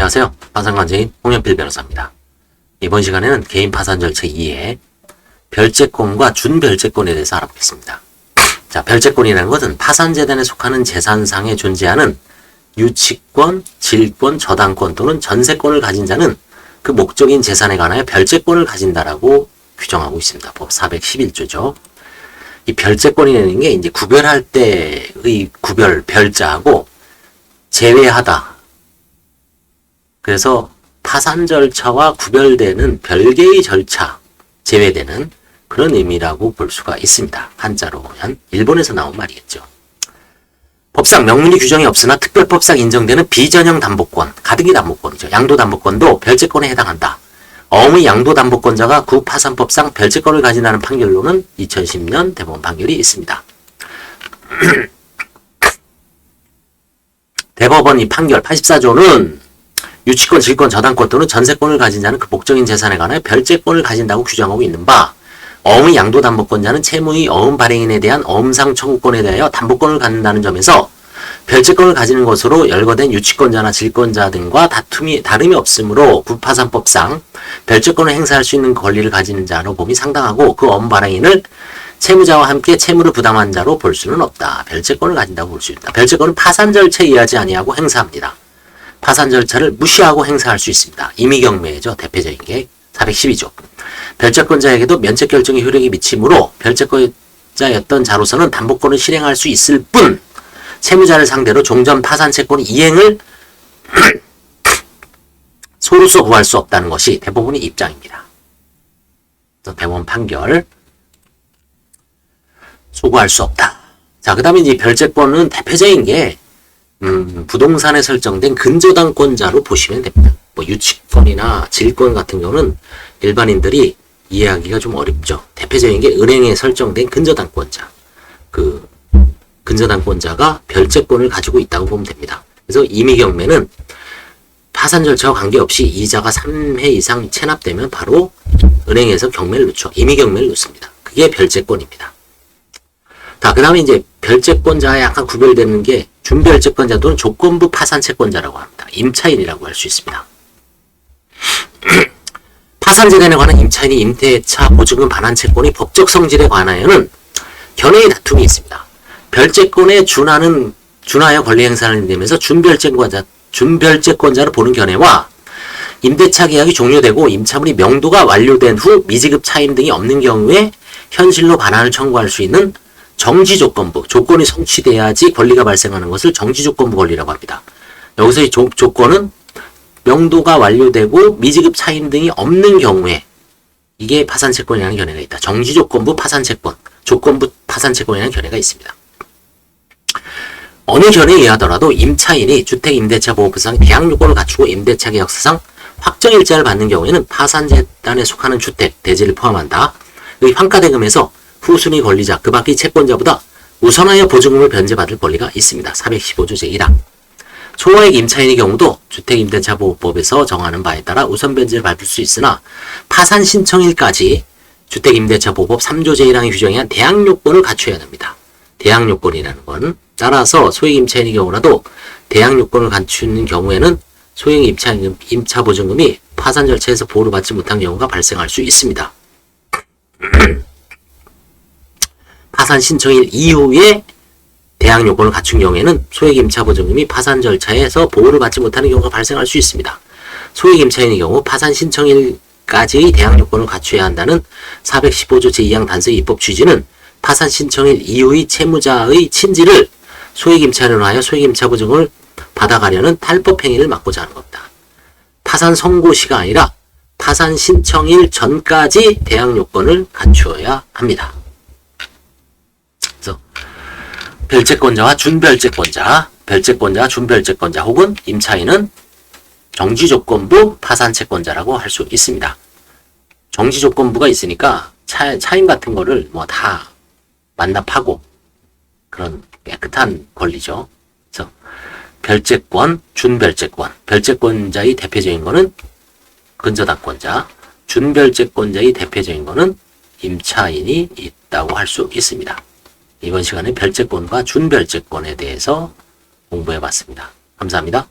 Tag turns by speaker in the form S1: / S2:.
S1: 안녕하세요. 파산관제인 홍현필 변호사입니다. 이번 시간에는 개인 파산 절차 2의 별채권과 준별채권에 대해서 알아보겠습니다. 자, 별채권이라는 것은 파산재단에 속하는 재산상에 존재하는 유치권, 질권, 저당권 또는 전세권을 가진 자는 그 목적인 재산에 관하여 별채권을 가진다라고 규정하고 있습니다. 법 411조죠. 이 별채권이라는 게 이제 구별할 때의 구별, 별자하고 제외하다. 그래서 파산 절차와 구별되는 별개의 절차, 제외되는 그런 의미라고 볼 수가 있습니다. 한자로 보면 일본에서 나온 말이겠죠. 법상 명문이 규정이 없으나 특별법상 인정되는 비전형 담보권, 가등기 담보권이죠. 양도담보권도 별채권에 해당한다. 어음의 양도담보권자가 구파산법상 별채권을 가진다는 판결로는 2010년 대법원 판결이 있습니다. 대법원 이 판결 84조는 유치권, 질권, 저당권 또는 전세권을 가진 자는 그 목적인 재산에 관하여 별채권을 가진다고 규정하고 있는 바, 어음의 양도담보권자는 채무의 어음 발행인에 대한 어음상 청구권에 대하여 담보권을 갖는다는 점에서 별채권을 가지는 것으로 열거된 유치권자나 질권자 등과 다름이 없으므로 구파산법상 별채권을 행사할 수 있는 권리를 가지는 자로 봄이 상당하고 그 어음 발행인을 채무자와 함께 채무를 부담한 자로 볼 수는 없다. 별채권을 가진다고 볼 수 있다. 별채권은 파산 절차에 의하지 아니하고 행사합니다. 파산 절차를 무시하고 행사할 수 있습니다. 임의경매죠. 대표적인 게 412조. 별채권자에게도 면책결정의 효력이 미치므로 별채권자였던 자로서는 담보권을 실행할 수 있을 뿐 채무자를 상대로 종전 파산채권 이행을 소로서 구할 수 없다는 것이 대법원의 입장입니다. 대법원 판결 소구할 수 없다. 자, 그 다음에 이제 별채권은 대표적인 게 부동산에 설정된 근저당권자로 보시면 됩니다. 뭐 유치권이나 질권 같은 경우는 일반인들이 이해하기가 좀 어렵죠. 대표적인 게 은행에 설정된 근저당권자. 그 근저당권자가 별채권을 가지고 있다고 보면 됩니다. 그래서 임의경매는 파산 절차와 관계없이 이자가 3회 이상 체납되면 바로 은행에서 경매를 놓죠. 임의경매를 놓습니다. 그게 별채권입니다. 자, 그 다음에 이제 별채권자와 약간 구별되는 게 준별채권자 또는 조건부 파산채권자라고 합니다. 임차인이라고 할 수 있습니다. 파산재단에 관한 임차인이 임대차 보증금 반환채권의 법적 성질에 관하여는 견해의 다툼이 있습니다. 별채권에 준하여 권리 행사를 되면서 준별채권자로 보는 견해와 임대차 계약이 종료되고 임차물이 명도가 완료된 후 미지급 차임 등이 없는 경우에 현실로 반환을 청구할 수 있는 정지조건부, 조건이 성취돼야지 권리가 발생하는 것을 정지조건부 권리라고 합니다. 여기서 이 조건은 명도가 완료되고 미지급 차임 등이 없는 경우에 이게 파산채권이라는 견해가 있다. 정지조건부 파산채권, 조건부 파산채권이라는 견해가 있습니다. 어느 견해에 의하더라도 임차인이 주택임대차보호법상 계약요건을 갖추고 임대차 계약서상 확정일자를 받는 경우에는 파산재단에 속하는 주택, 대지를 포함한다. 의 환가대금에서 후순위 권리자, 그 밖의 채권자보다 우선하여 보증금을 변제받을 권리가 있습니다. 415조 제1항. 초과액 임차인의 경우도 주택임대차보호법에서 정하는 바에 따라 우선 변제를 받을 수 있으나 파산 신청일까지 주택임대차보호법 3조 제1항의 규정에 한 대항요건을 갖춰야 합니다. 대항요건이라는 건 따라서 소액 임차인의 경우라도 대항요건을 갖추는 경우에는 소액 임차보증금이 파산 절차에서 보호를 받지 못한 경우가 발생할 수 있습니다. 파산 신청일 이후에 대항 요건을 갖춘 경우에는 소액 임차 보증금이 파산 절차에서 보호를 받지 못하는 경우가 발생할 수 있습니다. 소액 임차인의 경우 파산 신청일까지의 대항 요건을 갖춰야 한다는 415조 제2항 단서의 입법 취지는 파산 신청일 이후의 채무자의 친지를 소액 임차인으로 하여 소액 임차 보증금을 받아가려는 탈법 행위를 막고자 하는 겁니다. 파산 선고시가 아니라 파산 신청일 전까지 대항 요건을 갖추어야 합니다. 별채권자와 준별채권자, 별채권자와 준별채권자 혹은 임차인은 정지조건부 파산채권자라고 할 수 있습니다. 정지조건부가 있으니까 차임 같은 거를 뭐 다 만납하고 그런 깨끗한 권리죠. 그래서 별채권, 준별채권, 별채권자의 대표적인 거는 근저당권자, 준별채권자의 대표적인 거는 임차인이 있다고 할 수 있습니다. 이번 시간에 별채권과 준별채권에 대해서 공부해 봤습니다. 감사합니다.